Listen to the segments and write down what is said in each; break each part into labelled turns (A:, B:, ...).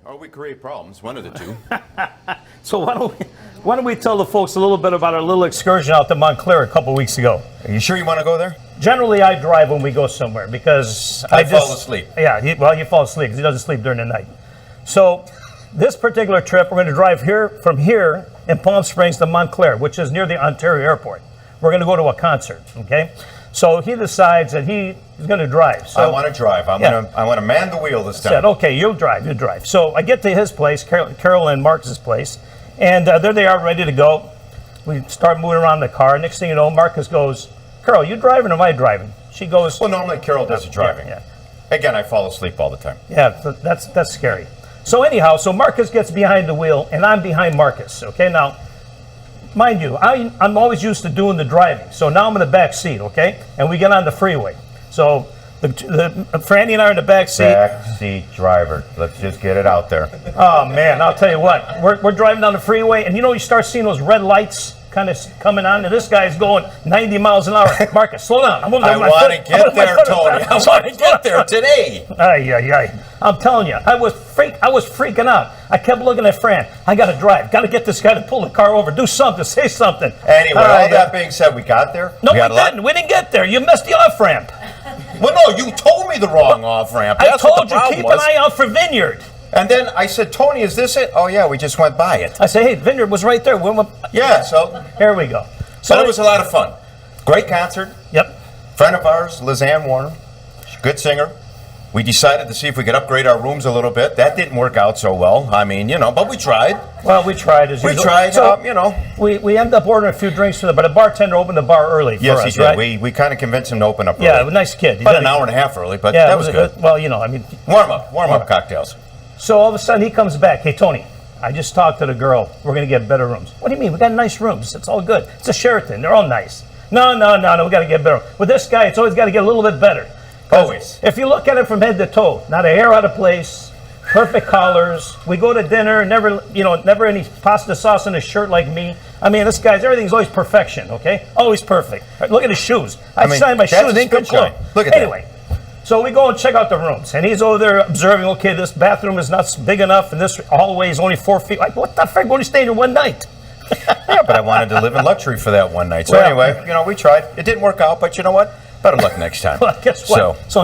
A: Or we create problems, one of the two.
B: So why don't we tell the folks a little bit about our little excursion out to Montclair a couple weeks ago?
A: Are you sure you want to go there?
B: Generally, I drive when we go somewhere because
A: I fall asleep.
B: Yeah, you fall asleep because he doesn't sleep during the night. So this particular trip, we're going to drive from here in Palm Springs to Montclair, which is near the Ontario airport. We're going to go to a concert, okay? So he decides that he's going to drive. So
A: I want to drive. I want to man the wheel this time.
B: Said, okay, you drive. So I get to his place, Carol and Marcus's place, and there they are ready to go. We start moving around the car. Next thing you know, Marcus goes, Carol, you driving or am I driving? She goes,
A: well, normally Carol does the driving.
B: Yeah.
A: Again, I fall asleep all the time.
B: Yeah, that's scary. So anyhow, so Marcus gets behind the wheel, and I'm behind Marcus, okay? Now, mind you, I'm always used to doing the driving, so now I'm in the back seat, okay? And we get on the freeway. So Franny and I are in the back seat.
A: Back seat driver. Let's just get it out there.
B: Oh, man, I'll tell you what. We're driving down the freeway, and you start seeing those red lights kind of coming on, and this guy's going 90 miles an hour. Marcus, slow down.
A: I want to get there, Tony. I want to get there today.
B: I'm telling you, I was freaking out. I kept looking at Fran. I got to drive. Got to get this guy to pull the car over. Do something. Say something.
A: Anyway, all that being said, we got there?
B: No, we didn't. We didn't get there. You missed the off-ramp.
A: Well, no, you told me the wrong off-ramp.
B: I told you, keep an eye out for Vineyard.
A: And then I said, Tony, is this it? Oh, yeah, we just went by it.
B: I said, hey, Vineyard was right there.
A: Yeah, so.
B: Here we go.
A: So it was a lot of fun. Great concert.
B: Yep.
A: Friend of ours, Lizanne Warner, good singer. We decided to see if we could upgrade our rooms a little bit. That didn't work out so well. I mean, but we tried.
B: Well, we tried as usual.
A: We tried,
B: so, we ended up ordering a few drinks for them, but the bartender opened the bar early for us,
A: he did. Right? We kind of convinced him to open up early.
B: Yeah, a nice kid.
A: About an hour and a half early, but that was good.
B: Well,
A: Warm up cocktails.
B: So all of a sudden he comes back. Hey, Tony, I just talked to the girl. We're going to get better rooms. What do you mean? We got nice rooms. It's all good. It's a Sheraton. They're all nice. No. We got to get better. With this guy, it's always got to get a little bit better.
A: Always.
B: If you look at it from head to toe, not a hair out of place, perfect collars. We go to dinner, never any pasta sauce in his shirt like me. I mean, this guy's, everything's always perfection, okay? Always perfect. Look at his shoes. I signed my shoes. They didn't come
A: Look at
B: anyway, so we go and check out the rooms, and he's over there observing, okay, this bathroom is not big enough, and this hallway is only 4 feet. Like, what the frick? We're only staying here one night.
A: Yeah, but I wanted to live in luxury for that one night. So anyway, we tried. It didn't work out, but you know what? Better luck next time.
B: Well, guess what? So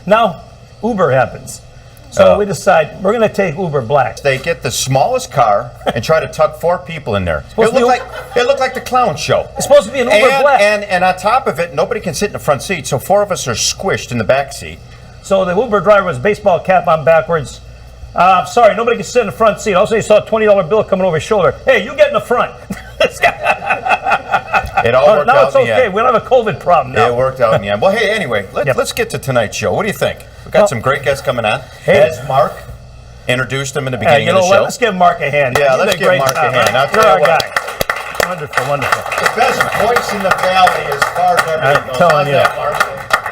B: now Uber happens. So we decide we're going to take Uber Black.
A: They get the smallest car and try to tuck 4 people in there. It looked like the clown show.
B: It's supposed to be an Uber Black.
A: And on top of it, nobody can sit in the front seat, so 4 of us are squished in the back seat.
B: So the Uber driver was baseball cap on backwards. Sorry, nobody can sit in the front seat. Also, he saw a $20 bill coming over his shoulder. Hey, you get in the front.
A: It all worked out.
B: Now it's okay. We don't have a COVID problem now.
A: It worked out in the end. Well, hey, anyway, let's get to tonight's show. What do you think? We've got some great guests coming on. As Mark introduced him in the beginning of the show.
B: Let's give Mark a hand.
A: Yeah, let's give Mark a hand.
B: You're our guy. Wonderful.
A: The best voice in the valley as far as everything goes.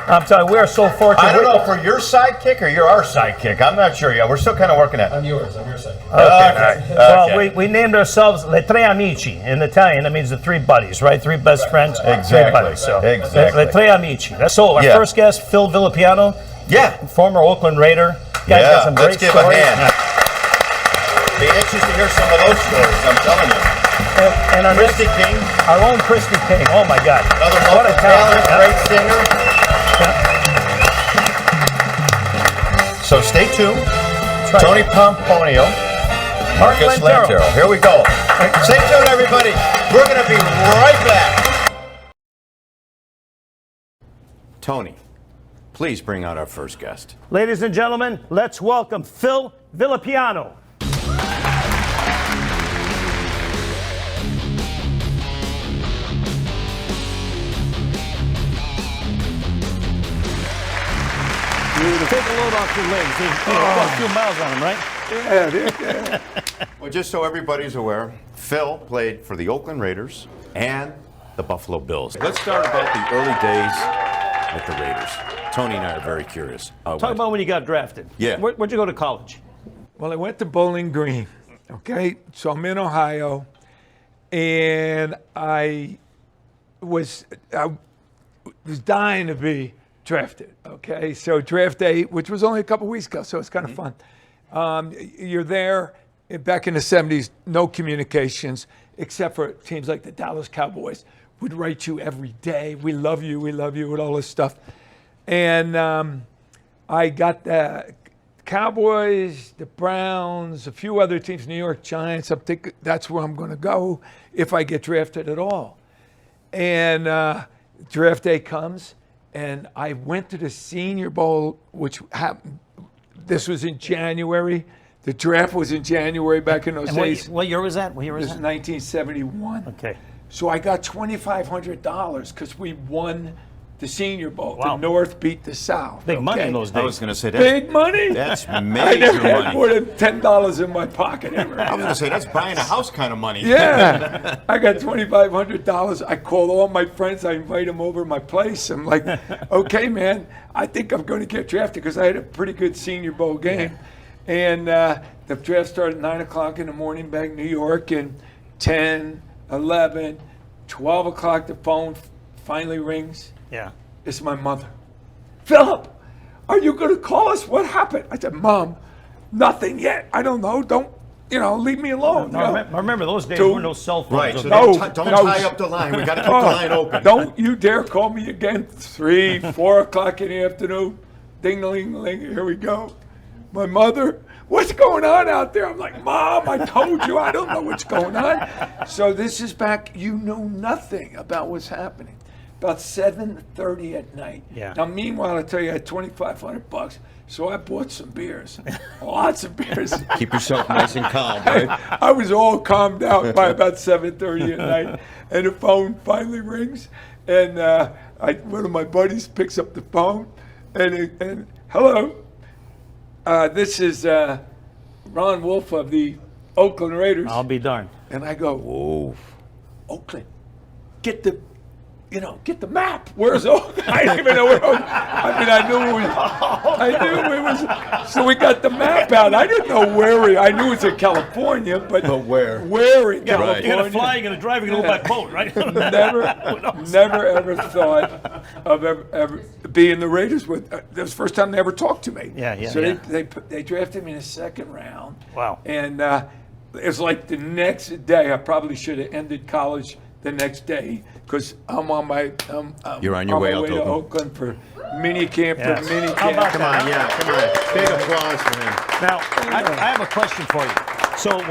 B: I'm telling you, we are so fortunate.
A: I don't know, for your sidekick or you're our sidekick. I'm not sure yet. We're still kind of working at it.
C: I'm your sidekick.
A: Okay.
B: Well, we named ourselves Le Tre Amici. In Italian, that means the 3 buddies, right? 3 best friends.
A: Exactly.
B: 3 buddies. So,
A: exactly.
B: Le Tre Amici. That's all. Our first guest, Phil Villapiano.
A: Yeah.
B: Former Oakland Raider. Guy's got some great
A: give
B: stories.
A: A hand. Be anxious to hear some of those stories, I'm telling you.
B: And our
A: Kristi King.
B: Our own Kristi King. Oh, my God.
A: Another local talent, great singer. So stay tuned.
B: Right.
A: Tony Pomponio, Marcus Lantero. Here we go. Stay tuned, everybody. We're going to be right back. Tony, please bring out our first guest.
B: Ladies and gentlemen, let's welcome Phil Villapiano. Take a load off your legs. A few miles on them, right?
A: Yeah. Well, just so everybody's aware, Phil played for the Oakland Raiders and the Buffalo Bills. Let's start about the early days with the Raiders. Tony and I are very curious.
B: Talk about when you got drafted.
A: Yeah.
B: Where'd you go to college?
C: Well, I went to Bowling Green, okay? So I'm in Ohio, and I was dying to be drafted, okay? So draft day, which was only a couple weeks ago, so it's kind of fun. You're there. Back in the 70s, no communications except for teams like the Dallas Cowboys would write you every day. We love you, with all this stuff. And I got the Cowboys, the Browns, a few other teams, New York Giants. I'm thinking that's where I'm going to go if I get drafted at all. And draft day comes, and I went to the Senior Bowl, which happened. This was in January. The draft was in January back in those
B: And
C: days.
B: what year was that? What year was
C: This is
B: that?
C: 1971.
B: Okay.
C: So I got $2,500 because we won the Senior Bowl.
B: Wow.
C: The North beat the South.
B: Big money in those
A: I
B: days.
A: was going to say
C: Big money.
A: that's
C: I
A: major
C: never had
A: money.
C: more than $10 in my pocket ever.
A: I was going to say that's buying a house kind of money.
C: Yeah, I got $2,500. I called all my friends. I invite them over to my place. I'm like, okay, man, I think I'm going to get drafted because I had a pretty good Senior Bowl game. And the draft started at 9 o'clock in the morning back in New York, and 10, 11, 12 o'clock, the phone finally rings.
B: Yeah.
C: It's my mother. Philip, are you going to call us? What happened? I said, Mom, nothing yet. I don't know. Don't, leave me alone.
B: No, I remember those days.
C: Two.
B: There were no cell phones.
A: Right, so
C: No,
A: don't
C: no.
A: tie up the line. We got to keep the line open.
C: Don't you dare call me again. 3, 4 o'clock in the afternoon. Ding-a-ling-a-ling. Here we go. My mother, what's going on out there? I'm like, Mom, I told you. I don't know what's going on. So this is back. You know nothing about what's happening. About 7:30 at night.
B: Yeah.
C: Now, meanwhile, I tell you, I had $2,500, so I bought some beers, lots of beers.
A: Keep yourself nice and calm, right?
C: I was all calmed out by about 7:30 at night, and the phone finally rings, and one of my buddies picks up the phone, and hello, this is Ron Wolf of the Oakland Raiders,
B: I'll be darned.
C: and I go, whoa, Oakland, get the map. Where's Oakland? I didn't even know where Oakland. I knew it was. So we got the map out. I didn't know where. I knew it's in California, but
A: where?
C: Where in
B: Yeah,
C: California?
B: you're gonna fly, you're gonna drive, you're gonna go by boat, right?
C: Never ever thought of ever being the Raiders. That was the first time they ever talked to me.
B: Yeah, yeah,
C: So
B: yeah.
C: they drafted me in the second round.
B: Wow.
C: And it was like the next day. I probably should have ended college the next day because I'm on my.
A: You're on your way out
C: to
A: to
C: Oakland for mini camp.
B: Yes.
C: For mini
B: How
C: camp.
B: about
A: Come on, yeah, come on. Big applause for him.
B: Now, I have a question for you. So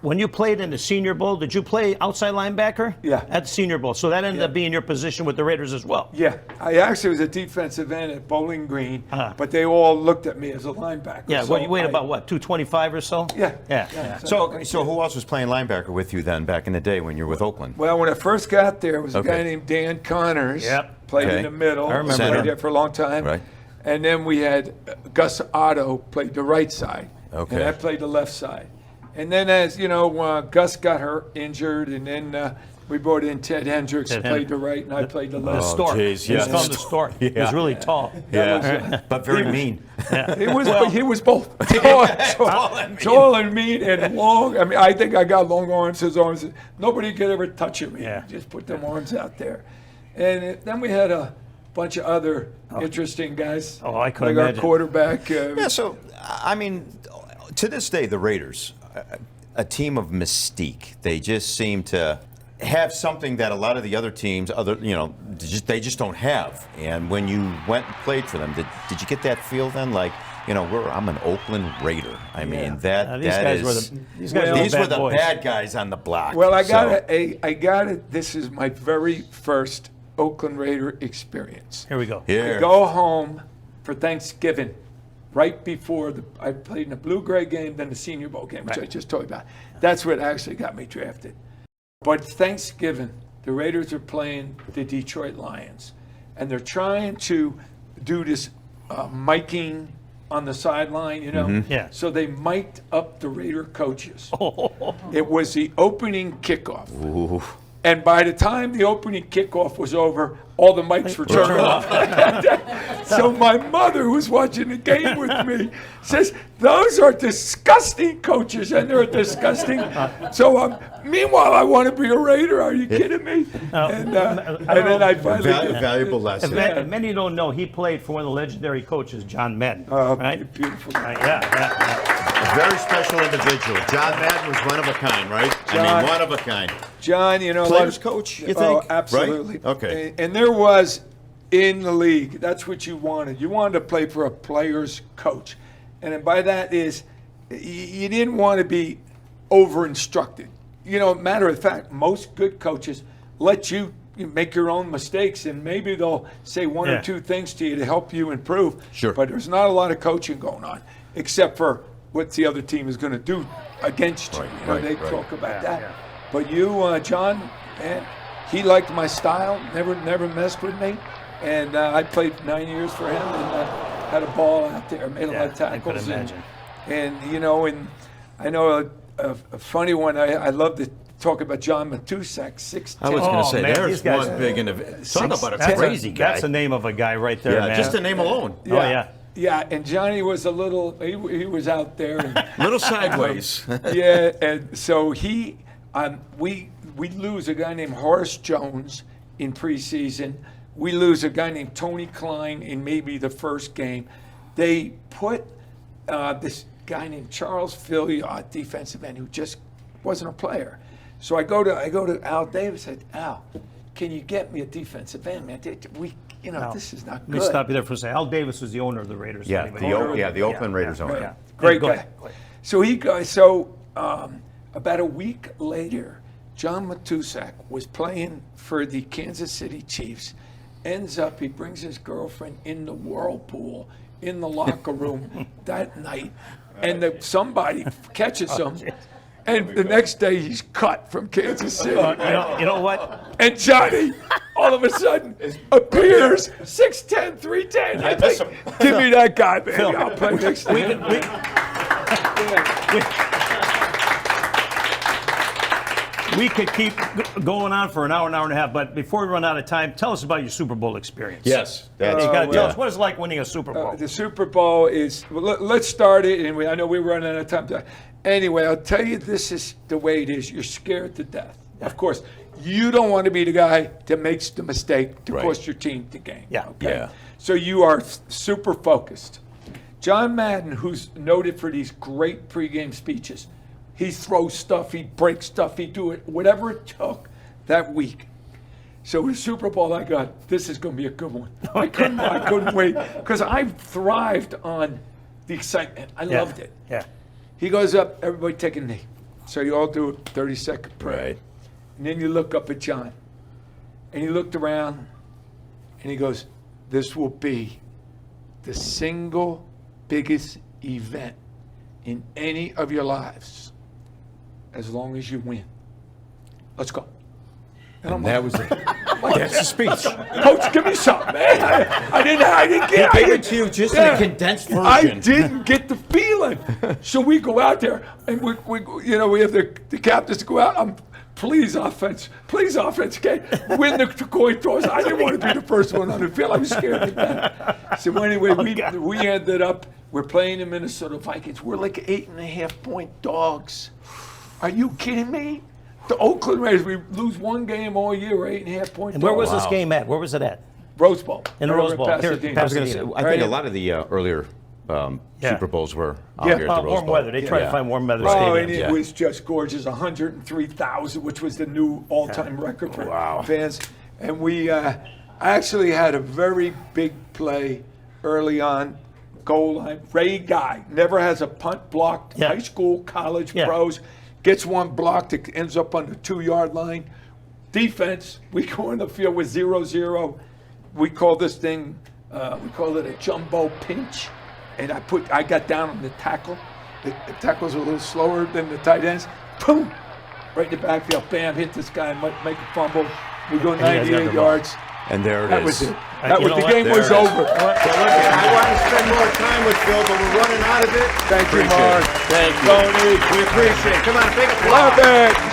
B: when you played in the Senior Bowl, did you play outside linebacker?
C: Yeah.
B: At the Senior Bowl. So that ended up being your position with the Raiders as well.
C: Yeah, I actually was a defensive end at Bowling Green,
B: Uh-huh.
C: but they all looked at me as a linebacker.
B: Yeah,
C: so
B: well, you weighed
C: I-
B: about what, 225 or so?
C: Yeah.
B: Yeah.
A: So who else was playing linebacker with you then back in the day when you were with Oakland?
C: Well, when I first got there, was a
A: Okay.
C: guy named Dan Connors.
B: Yep.
C: Played
A: Okay.
C: in the middle.
B: I remember
C: Played
A: him.
C: there for a long time.
A: Right.
C: And then we had Gus Otto played the right side.
A: Okay.
C: And I played the left side. And then as, Gus got injured, and then we brought in Ted Hendricks,
B: Ted
C: played the right, and I played the
B: The
C: left.
B: Stork.
A: geez,
B: He was
A: yeah.
B: called the Stork. He was
A: Yeah.
B: really tall.
A: Yeah, but very mean.
C: He was both tall and mean and long. I mean, I think I got long arms. His arms, nobody could ever touch him.
B: Yeah.
C: Just put them arms out there. And then we had a bunch of other interesting guys.
B: Oh, I could
C: like
B: imagine.
C: our quarterback.
A: Yeah, so, I mean, to this day, the Raiders, a team of mystique. They just seem to have something that a lot of the other teams, they just don't have. And when you went and played for them, did you get that feel then? Like, I'm an Oakland Raider. I mean,
B: These guys were the boys.
A: bad guys on the block.
C: Well, I
A: So-
C: got it. This is my very first Oakland Raider experience.
B: Here we go.
A: Here.
C: Go home for Thanksgiving, right before I played in the Blue-Gray game, then the Senior Bowl game, which I just told you about. That's what actually got me drafted. But Thanksgiving, the Raiders are playing the Detroit Lions, and they're trying to do this miking on the sideline,
B: Yeah.
C: So they mic'd up the Raider coaches. It was the opening kickoff.
A: Ooh.
C: And by the time the opening kickoff was over, all the mics were turned off. So my mother, who's watching the game with me, says, "Those are disgusting coaches, and they're disgusting." So meanwhile, I want to be a Raider. Are you kidding me? And then I finally
A: Valuable lesson.
B: Many don't know he played for one of the legendary coaches, John Madden. Right?
C: Beautiful.
B: Yeah.
A: A very special individual. John Madden was one of a kind, right?
C: John,
A: one of a kind.
C: John,
A: Players coach, you think?
C: Oh, absolutely.
A: Right? Okay.
C: And there was in the league, that's what you wanted. You wanted to play for a player's coach. And by that is, you didn't want to be over-instructed. Matter of fact, most good coaches let you make your own mistakes, and maybe they'll say one or two things to you to help you improve.
A: Sure.
C: But there's not a lot of coaching going on, except for what the other team is going to do against you. They talk about that. Yeah. But you, John, man, he liked my style, never messed with me. And I played 9 years for him, and had a ball out there, made a lot of tackles.
B: I could imagine.
C: And I know a funny one. I love to talk about John Matusak, 6'10".
A: I was going to say,
B: man,
A: there's one big individual. Talk about a crazy guy.
B: That's the name of a guy right there, man.
A: Just the name alone.
B: Yeah. Oh, yeah.
C: Yeah, and Johnny was a little, he was out there. And,
A: little sideways.
C: Yeah, and so we lose a guy named Horace Jones in preseason. We lose a guy named Tony Klein in maybe the first game. They put this guy named Charles Filliot, defensive end, who just wasn't a player. So I go to Al Davis. I said, "Al, can you get me a defensive end, man? This is not good."
B: Let me stop you there for a second. Al Davis was the owner of the Raiders.
A: Yeah, the Oakland Raiders owner.
B: Yeah.
C: Great
B: Go
C: guy.
B: ahead.
C: So about a week later, John Matusak was playing for the Kansas City Chiefs. Ends up, he brings his girlfriend in the whirlpool in the locker room that night, and somebody catches him. And the next day, he's cut from Kansas City.
B: You know what?
C: And Johnny, all of a sudden, appears 6'10", 310. I think, give me that guy, baby.
B: Phil,
C: I'll play next to him.
B: We could keep going on for an hour and a half, but before we run out of time, tell us about your Super Bowl experience.
A: Yes.
B: You got to tell us what it's like winning a Super Bowl.
C: The Super Bowl is, let's start it, and I know we're running out of time. Anyway, I'll tell you, this is the way it is. You're scared to death. Yeah. Of course, you don't want to be the guy that makes the mistake to cost your team the game.
B: Yeah.
C: Okay?
A: Yeah.
C: So you are super focused. John Madden, who's noted for these great pregame speeches, he throws stuff, he breaks stuff, he do it, whatever it took that week. So the Super Bowl, I got, this is going to be a good one. I couldn't wait, because I thrived on the excitement. I loved it.
B: Yeah.
C: He goes up, everybody take a knee. So you all do a 30-second prayer.
A: Right.
C: And then you look up at John. And he looked around, and he goes, "This will be the single biggest event in any of your lives as long as you win. Let's go."
A: And that was it. That's the speech.
C: Coach, give me something, man. I didn't get
A: He gave it to you just in a condensed version.
C: I didn't get the feeling. So we go out there, and we have the captains go out. Please offense, okay? Win the coin toss. I didn't want to be the first one on the field. I was scared to death. So anyway, we ended up, we're playing the Minnesota Vikings. We're like 8.5-point dogs. Are you kidding me? The Oakland Raiders, we lose one game all year, we're 8.5-point dogs.
B: And where was this game at? Where was it at?
C: Rose Bowl.
B: In the Rose Bowl.
C: Pasadena.
A: I was going to say, I think a lot of the earlier Super Bowls were out here at the Rose
B: warm
A: Bowl.
B: weather. They try to find warm weather
C: Oh, and
B: stadiums.
C: it was just gorgeous. 103,000, which was the new all-time record for fans. And we actually had a very big play early on, goal line. Ray Guy never has a punt blocked.
B: Yeah.
C: High school, college,
B: Yeah.
C: pros. Gets one blocked, it ends up on the 2-yard line. Defense, we go in the field with 0-0. We call this thing, we call it a jumbo pinch. And I got down on the tackle. The tackles are a little slower than the tight ends. Boom! Right in the backfield. Bam! Hit this guy, make a fumble. We go 98 yards.
A: And there it is.
C: That was it. The game
A: There
C: was
A: it is.
C: over.
A: So look, I want to spend more time with Phil, but we're running out of it.
C: Thank you,
A: Appreciate
C: Mark.
A: it. Thank you.
C: Tony.
A: We appreciate it. Come on, big applause.
C: Love it.